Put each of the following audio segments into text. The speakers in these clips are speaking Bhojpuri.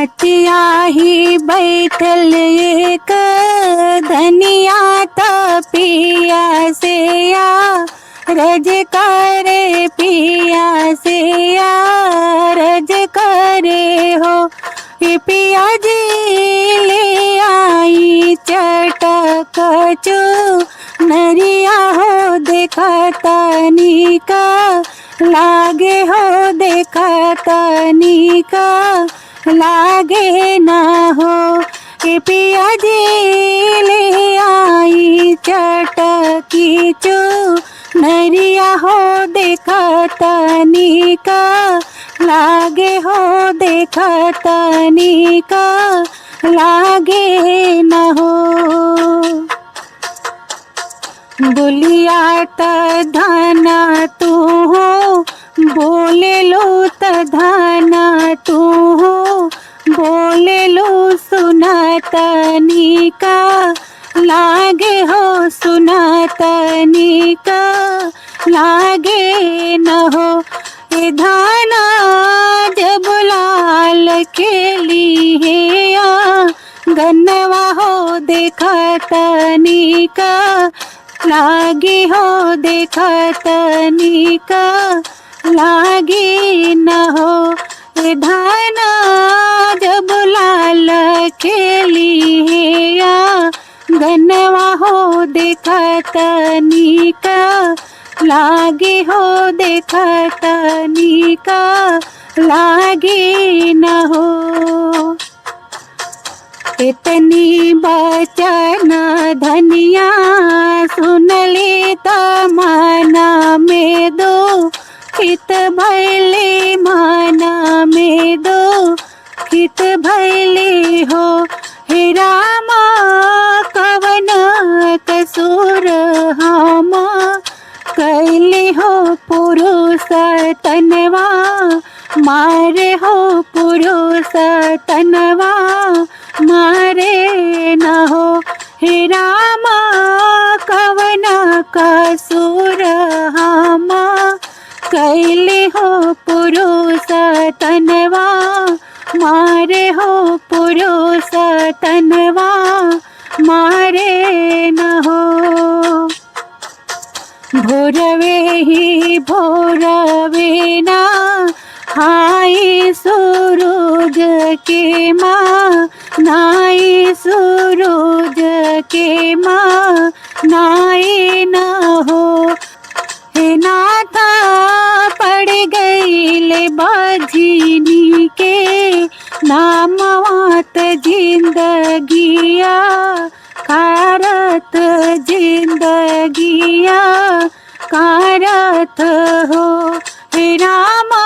ही बैठल एक धनिया पिया से रज करे पिया से रज करे हो। ये पिया जी ले आई चटक चू नरिया हो देखा तनिका लागे हो देखा तनिका लागे ना हो। ये पिया जी ले आई चटकी चू नरिया हो देखा तनिका लागे हो देखा तनिका लागे न हो। बोलिया त धाना तू हो बोले लो त धाना तू हो बोले लो सुना तनिका लागे हो सुना तनिका लागे न हो। ये धाना जब लाल खेली है गन्नवा हो देखा तनिका लागे हो देखा तनिका लागे न हो। ये धाना जब लाल खेली है गन्नवा हो देखा तनिका लागे हो देखा तनिका लागे न हो। इतनी बचन धनिया सुन ले त माना में दो खित भैले माना में दो खित भैले हो। हे रामा कवन कसूर हम कैले हो पुरुष तनवा मारे हो पुरुष तनवा मारे न हो। हे रामा कवन कसूर हम कैले हो पुरुष तनवा मारे हो पुरुष तनवा मारे न हो। भोरवे ही भोरवे ना हाय सूरज के माँ नाई सूरज के माँ नाई न हो। हे नाथा पड़ गईले बाझिनी के नामवात जिंदगिया कारत जिंदगिया कारत हो। हे रामा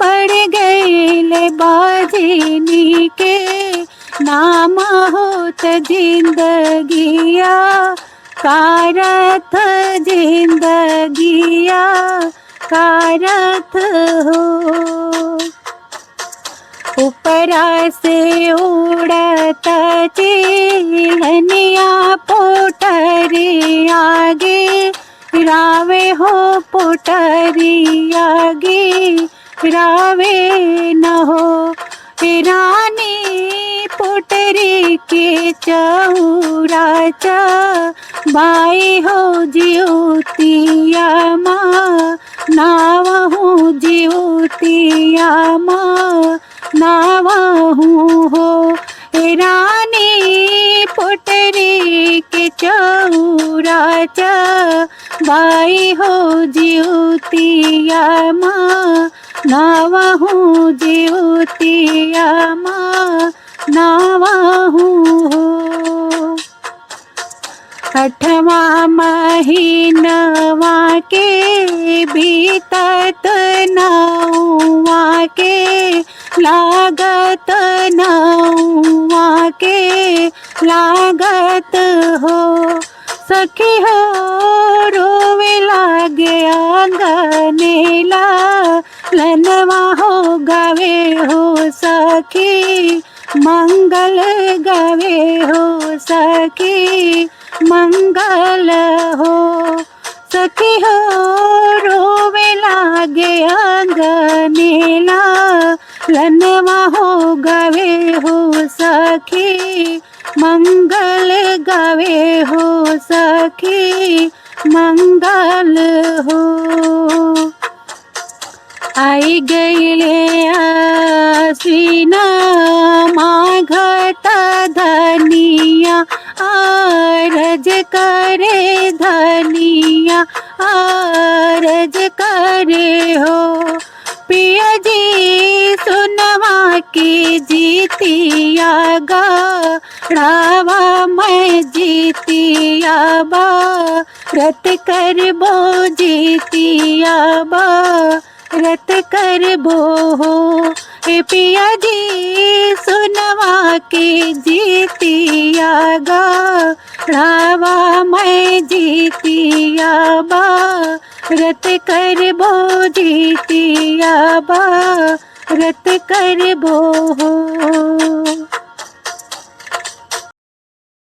पड़ गईले बाझिनी के नाम होत जिंदगिया कारत जिंदगिया कारत हो। ऊपरा से उड़त चिलनिया पोटरी आगे रावे हो पोटरी आगे रावे न हो। रानी पोटरी के चौरा बाई हो जियोतिया माँ नावहूँ जियोतिया माँ नावहूँ हो। रानी पोटरी के चौरा बाई हो जियोतिया माँ नावहूँ जियोतिया माँ नावहूँ हो। अठवा महीनवा के बीतत नौवा के लागत नौवा के लागत हो। सखी हो रोवे लागे आंगनेला लनवा हो गावे हो सखी मंगल गावे हो सखी मंगल हो। सखी हो रोवे लागे अंगनेला लनवा हो गावे हो सखी मंगल गावे हो सखी मंगल हो। आई गईले आश्विन माघत धनिया आरज करे धनिया आरज करे हो। पिया जी सुनवा की जीतिया गाढ़ावा मैं जीतिया बा रत कर बो जीतिया बा रत कर बो हो। ए पिया जी सुनवा के जीतिया गाढ़ावा मैं जीतिया बा रत कर बो जीतिया बा रत कर बो हो।